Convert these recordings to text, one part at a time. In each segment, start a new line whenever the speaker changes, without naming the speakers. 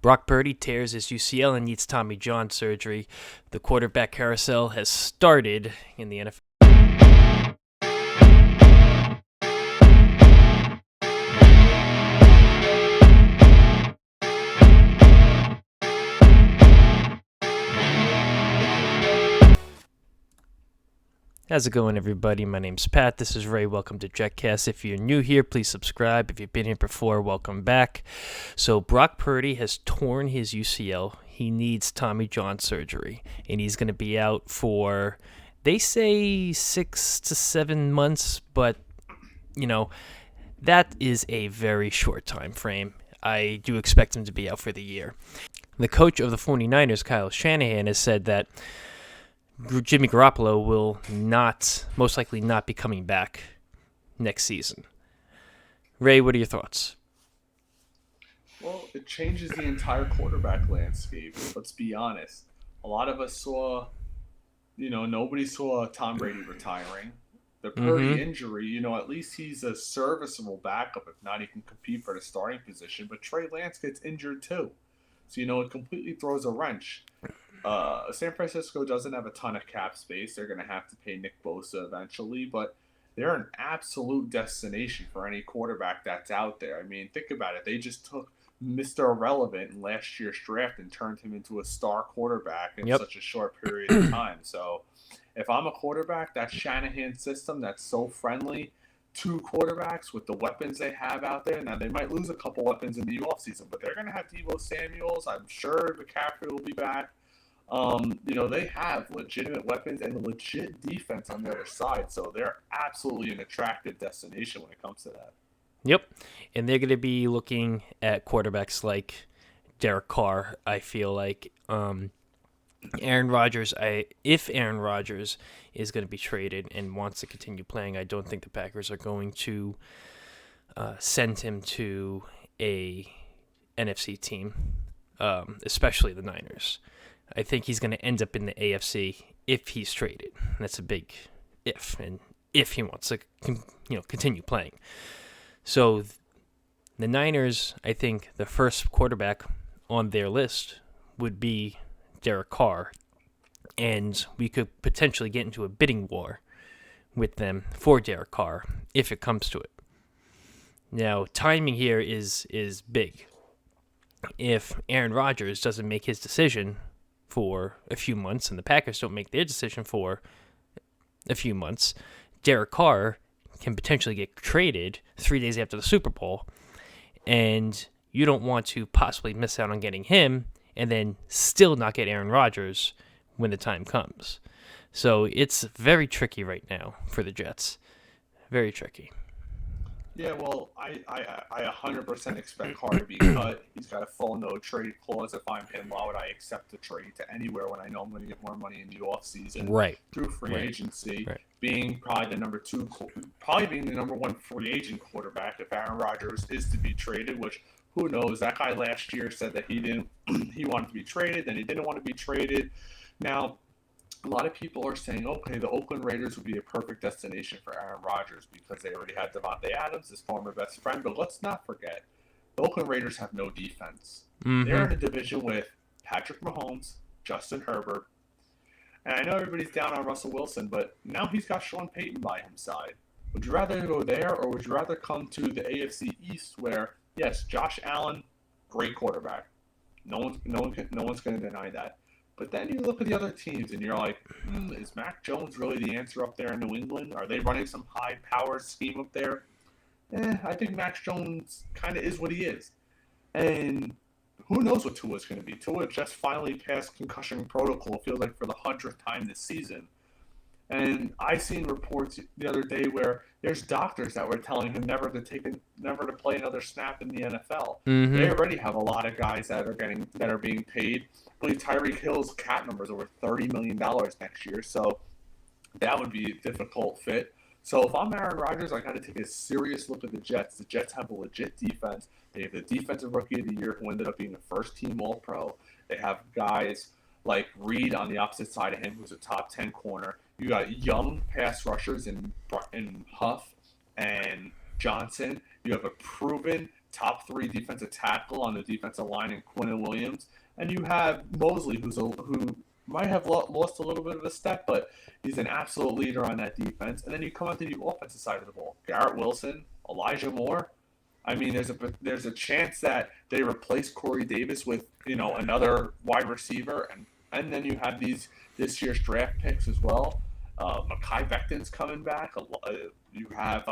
Brock Purdy tears his UCL and needs Tommy John surgery. The quarterback carousel has started in the NFL. How's it going, everybody? My name's Pat. This is Ray. Welcome to JetCast. If you're new here, please subscribe. If you've been here before, welcome back. So Brock Purdy has torn his UCL. He needs Tommy John surgery, and he's going to be out for, they say, 6 to 7 months, but, that is a very short time frame. I do expect him to be out for the year. The coach of the 49ers, Kyle Shanahan, has said that Jimmy Garoppolo will most likely not be coming back next season. Ray, what are your thoughts?
Well, it changes the entire quarterback landscape. Let's be honest. A lot of us saw, nobody saw Tom Brady retiring. The Purdy injury, at least he's a serviceable backup. If not, he can compete for the starting position. But Trey Lance gets injured too. So, it completely throws a wrench. San Francisco doesn't have a ton of cap space. They're going to have to pay Nick Bosa eventually, but they're an absolute destination for any quarterback that's out there. I mean, think about it. They just took Mr. Irrelevant in last year's draft and turned him into a star quarterback in such a short period of time. So if I'm a quarterback, that Shanahan system that's so friendly to quarterbacks with the weapons they have out there. Now, they might lose a couple weapons in the offseason, but they're going to have Deebo Samuels. I'm sure McCaffrey will be back. They have legitimate weapons and a legit defense on the other side, so they're absolutely an attractive destination when it comes to that.
Yep, and they're going to be looking at quarterbacks like Derek Carr, I feel like. Aaron Rodgers, if Aaron Rodgers is going to be traded and wants to continue playing, I don't think the Packers are going to send him to a NFC team, especially the Niners. I think he's going to end up in the AFC if he's traded. That's a big if, and if he wants to continue playing. So the Niners, I think the first quarterback on their list would be Derek Carr, and we could potentially get into a bidding war with them for Derek Carr if it comes to it. Now, timing here is big. If Aaron Rodgers doesn't make his decision for a few months and the Packers don't make their decision for a few months, Derek Carr can potentially get traded 3 days after the Super Bowl, and you don't want to possibly miss out on getting him and then still not get Aaron Rodgers when the time comes. So it's very tricky right now for the Jets. Very tricky.
Yeah, well, I 100% expect Carr to be cut. He's got a full no trade clause. If I'm him, why would I accept a trade to anywhere when I know I'm going to get more money in the offseason through free agency? Right. Being probably the number one free agent quarterback if Aaron Rodgers is to be traded, which who knows? That guy last year said that he wanted to be traded, then he didn't want to be traded. Now, a lot of people are saying, okay, the Oakland Raiders would be a perfect destination for Aaron Rodgers because they already had Devontae Adams, his former best friend. But let's not forget, the Oakland Raiders have no defense. They're in a division with Patrick Mahomes, Justin Herbert. And I know everybody's down on Russell Wilson, but now he's got Sean Payton by his side. Would you rather go there, or would you rather come to the AFC East where, yes, Josh Allen, great quarterback. No one's going to deny that. But then you look at the other teams and you're like, is Mac Jones really the answer up there in New England? Are they running some high-power scheme up there? I think Mac Jones kind of is what he is. And who knows what Tua's going to be. Tua just finally passed concussion protocol, it feels like for the 100th time this season. And I seen reports the other day where there's doctors that were telling him never to play another snap in the NFL. They already have a lot of guys that are being paid. I believe Tyreek Hill's cap number is over $30 million next year, so that would be a difficult fit. So if I'm Aaron Rodgers, I got to take a serious look at the Jets. The Jets have a legit defense. They have the defensive rookie of the year who ended up being a first-team All-Pro. They have guys like Reed on the opposite side of him, who's a top 10 corner. You got young pass rushers in Huff and Johnson. You have a proven top 3 defensive tackle on the defensive line in Quinnen Williams, and you have Mosley, who might have lost a little bit of a step, but he's an absolute leader on that defense. And then you come onto the offensive side of the ball. Garrett Wilson, Elijah Moore. I mean, there's a chance that they replace Corey Davis with another wide receiver, and then you have this year's draft picks as well. Mekhi Becton's coming back. You have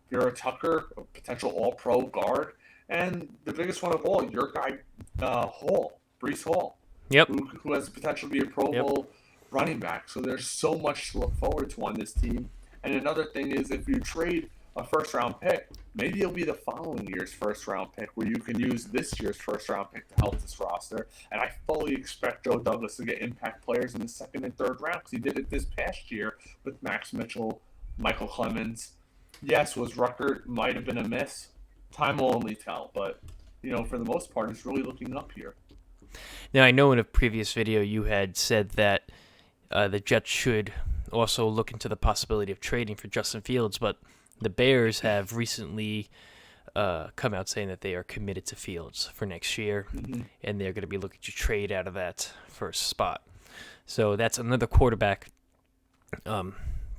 Vera Tucker, a potential All-Pro guard, and the biggest one of all, your guy Breece Hall.
Yep.
Who has the potential to be a Pro Bowl running back. So there's so much to look forward to on this team. And another thing is, if you trade a first-round pick, maybe it'll be the following year's first-round pick where you can use this year's first-round pick to help this roster. And I fully expect Joe Douglas to get impact players in the second and third round, because he did it this past year with Max Mitchell, Michael Clemens. Yes, was Ruckert might have been a miss. Time will only tell. But, for the most part, it's really looking up here.
Now, I know in a previous video you had said that the Jets should also look into the possibility of trading for Justin Fields, but the Bears have recently come out saying that they are committed to Fields for next year, and they're going to be looking to trade out of that first spot. So that's another quarterback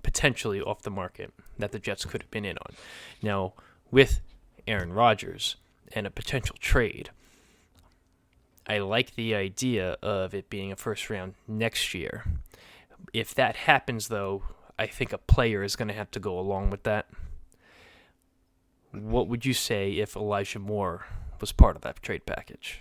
potentially off the market that the Jets could have been in on. Now, with Aaron Rodgers and a potential trade, I like the idea of it being a first round next year. If that happens, though, I think a player is going to have to go along with that. What would you say if Elijah Moore was part of that trade package?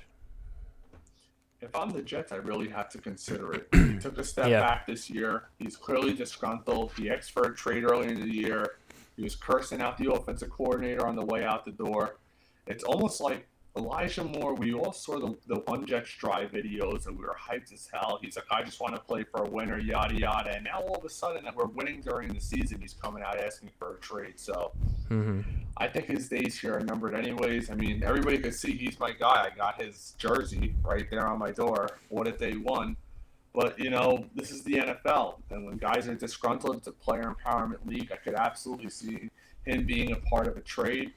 If I'm the Jets, I really have to consider it. He took a step back this year. He's clearly disgruntled. He asked for a trade early in the year. He was cursing out the offensive coordinator on the way out the door. It's almost like Elijah Moore, we all saw the One Jets Drive videos, and we were hyped as hell. He's like, I just want to play for a winner, yada, yada. And now all of a sudden that we're winning during the season, he's coming out asking for a trade. So I think his days here are numbered anyways. I mean, everybody could see he's my guy. I got his jersey right there on my door. What if they won? But, this is the NFL. And when guys are disgruntled, it's a player empowerment league. I could absolutely see him being a part of a trade.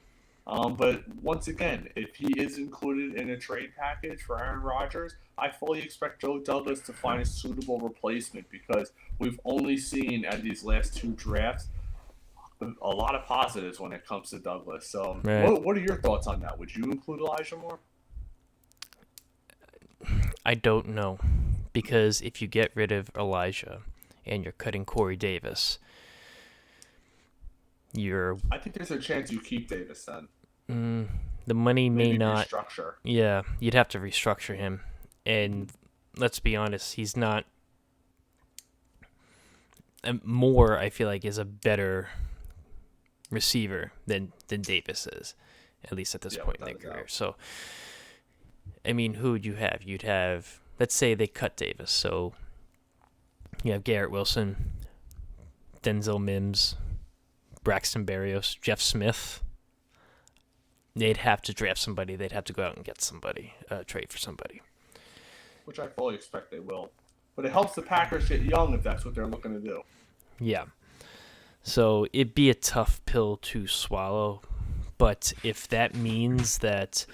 But once again, if he is included in a trade package for Aaron Rodgers, I fully expect Joe Douglas to find a suitable replacement, because we've only seen at these last 2 drafts a lot of positives when it comes to Douglas. So what are your thoughts on that? Would you include Elijah Moore?
I don't know, because if you get rid of Elijah and you're cutting Corey Davis, I
think there's a chance you keep Davis then.
The money may not
restructure.
Yeah, you'd have to restructure him, and let's be honest, he's not. Moore, I feel like, is a better receiver than Davis is, at least at this point in their career. So, I mean, who would you have? You'd have, let's say they cut Davis, so you have Garrett Wilson, Denzel Mims, Braxton Berrios, Jeff Smith. They'd have to draft somebody. They'd have to go out and get somebody, trade for somebody.
Which I fully expect they will. But it helps the Packers get young if that's what they're looking to do.
Yeah. So it'd be a tough pill to swallow. But if that means that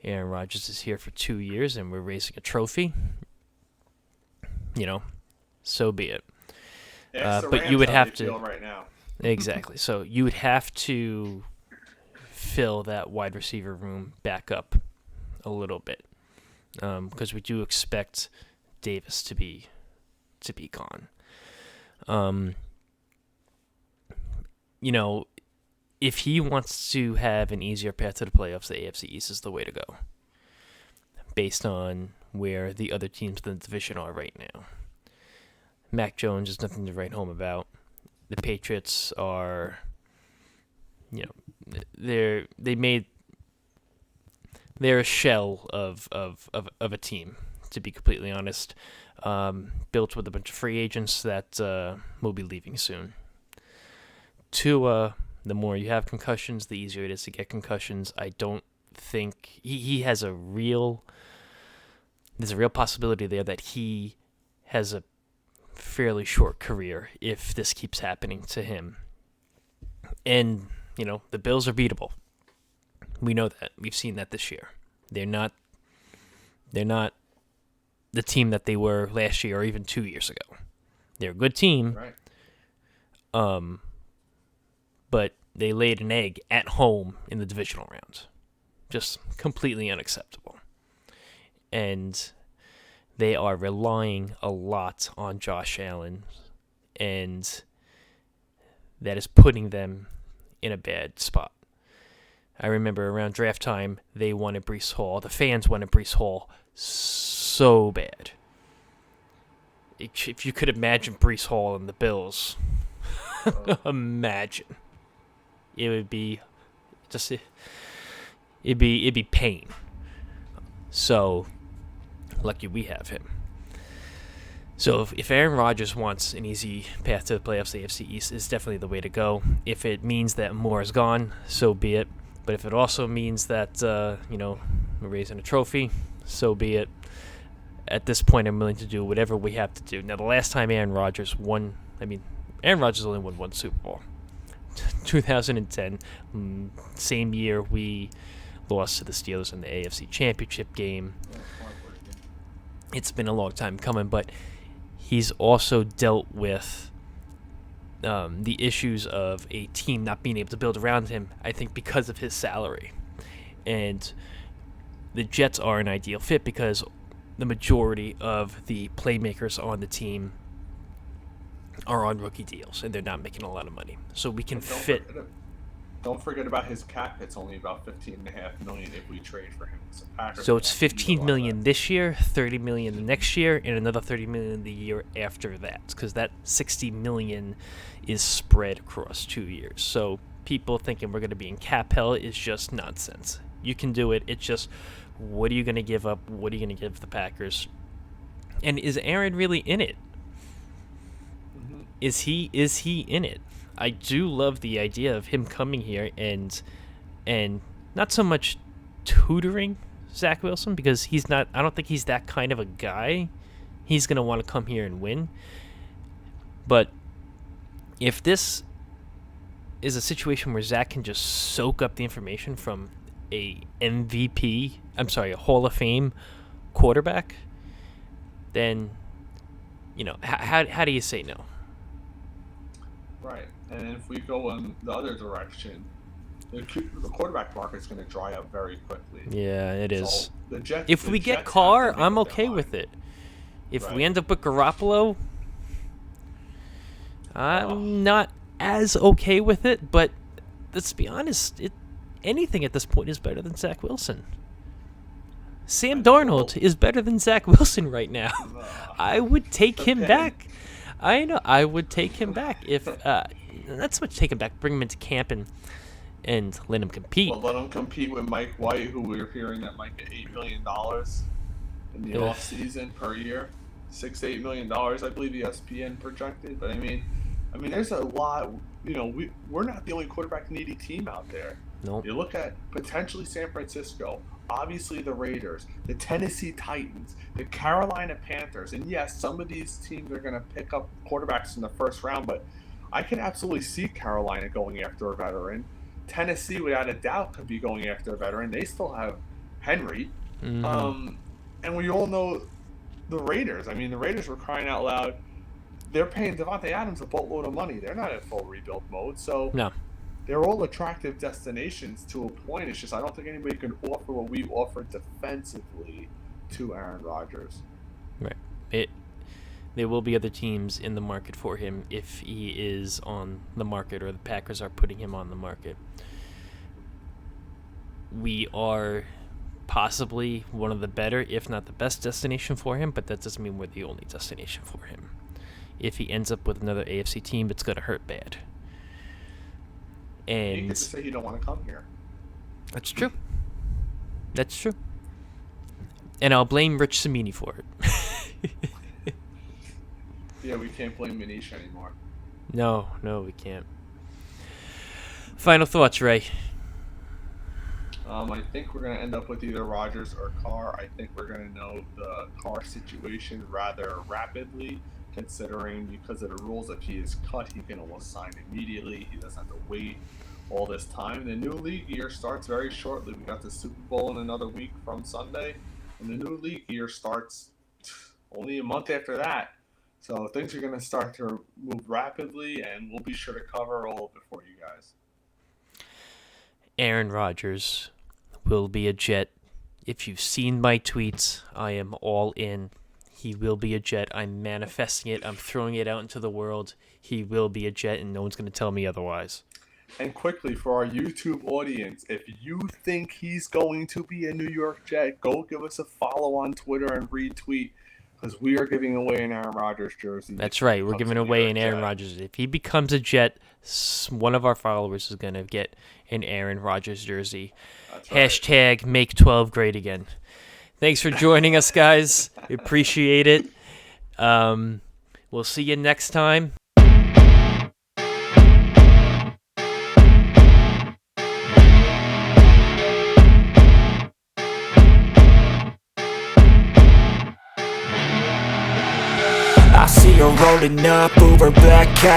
Aaron Rodgers is here for 2 years and we're raising a trophy, so be it. But you would have to.
Right now.
Exactly. So you would have to fill that wide receiver room back up a little bit, because we do expect Davis to be gone. If he wants to have an easier path to the playoffs, the AFC East is the way to go, based on where the other teams in the division are right now. Mac Jones is nothing to write home about. The Patriots are, they're a shell of a team, to be completely honest, built with a bunch of free agents that will be leaving soon. Tua, the more you have concussions, the easier it is to get concussions. I don't think he has there's a real possibility there that he has a fairly short career if this keeps happening to him. And, the Bills are beatable. We know that. We've seen that this year. They're not the team that they were last year or even 2 years ago. They're a good team.
Right.
But they laid an egg at home in the divisional round. Just completely unacceptable. And they are relying a lot on Josh Allen, and that is putting them in a bad spot. I remember around draft time, they wanted Breece Hall. The fans wanted Breece Hall so bad. If you could imagine Breece Hall and the Bills, imagine. It would be just it'd be pain. So lucky we have him. So if Aaron Rodgers wants an easy path to the playoffs, the AFC East is definitely the way to go. If it means that Moore is gone, so be it. But if it also means that we're raising a trophy, so be it. At this point, I'm willing to do whatever we have to do. Now, the last time Aaron Rodgers only won one Super Bowl. 2010, same year we lost to the Steelers in the AFC Championship game. It's been a long time coming, but he's also dealt with the issues of a team not being able to build around him, I think because of his salary. And the Jets are an ideal fit because the majority of the playmakers on the team are on rookie deals, and they're not making a lot of money. So we can fit.
Don't forget about his cap. It's only about $15.5 million if we trade for him.
So it's $15 million this year, $30 million the next year, and another $30 million the year after that. Because that $60 million is spread across 2 years. So people thinking we're going to be in cap hell is just nonsense. You can do it. It's just, what are you going to give up? What are you going to give the Packers? And is Aaron really in it? Is he in it? I do love the idea of him coming here and not so much tutoring Zach Wilson, because he's not. I don't think he's that kind of a guy. He's gonna want to come here and win. But if this is a situation where Zach can just soak up the information from a Hall of Fame quarterback, then how do you say no?
Right, and if we go in the other direction, the quarterback market is going to dry up very quickly.
Yeah, it is.
So
if we get Carr, I'm okay with it. If we end up with Garoppolo, I'm not as okay with it. But let's be honest, anything at this point is better than Zach Wilson. Sam Darnold is better than Zach Wilson right now. I would take him back. I know. I would take him back if not so much take him back, bring him into camp and let him compete.
Well, let him compete with Mike White, who we're hearing that might get $8 million in the off season per year, $6 to $8 million, I believe ESPN projected. But I mean, there's a lot. We're not the only quarterback needy team out there.
Nope.
You look at potentially San Francisco, obviously the Raiders, the Tennessee Titans, the Carolina Panthers, and yes, some of these teams are going to pick up quarterbacks in the first round, but I can absolutely see Carolina going after a veteran. Tennessee, without a doubt, could be going after a veteran. They still have Henry.
Mm-hmm.
And we all know the Raiders. The Raiders were crying out loud. They're paying Devontae Adams a boatload of money. They're not in full rebuild mode, so
no. They're
all attractive destinations to a point. It's just I don't think anybody can offer what we offer defensively to Aaron Rodgers.
Right. There will be other teams in the market for him if he is on the market or the Packers are putting him on the market. We are possibly one of the better, if not the best destination for him, but that doesn't mean we're the only destination for him. If he ends up with another AFC team, it's going to hurt bad. And
you can say you don't want to come here.
That's true. And I'll blame Rich Cimini for it.
Yeah, we can't blame Manish anymore.
No, we can't. Final thoughts, Ray.
I think we're going to end up with either Rodgers or Carr. I think we're going to know the Carr situation rather rapidly, considering because of the rules, if he is cut, he can almost sign immediately. He doesn't have to wait. all this time. The new league year starts very shortly. We got the Super Bowl in another week from Sunday, and the new league year starts only a month after that. So things are going to start to move rapidly, and we'll be sure to cover all of it for you guys.
Aaron Rodgers will be a Jet. If you've seen my tweets, I am all in. He will be a Jet. I'm manifesting it. I'm throwing it out into the world. He will be a Jet, and no one's going to tell me otherwise.
And quickly, for our YouTube audience, if you think he's going to be a New York Jet, go give us a follow on Twitter and retweet, because we are giving away an Aaron Rodgers jersey.
That's right. We're giving away an Aaron Rodgers. If he becomes a Jet, one of our followers is going to get an Aaron Rodgers jersey. That's right. Hashtag make 12 great again. Thanks for joining us, guys. We appreciate it. We'll see you next time.
I see her rolling up, Uber black cat.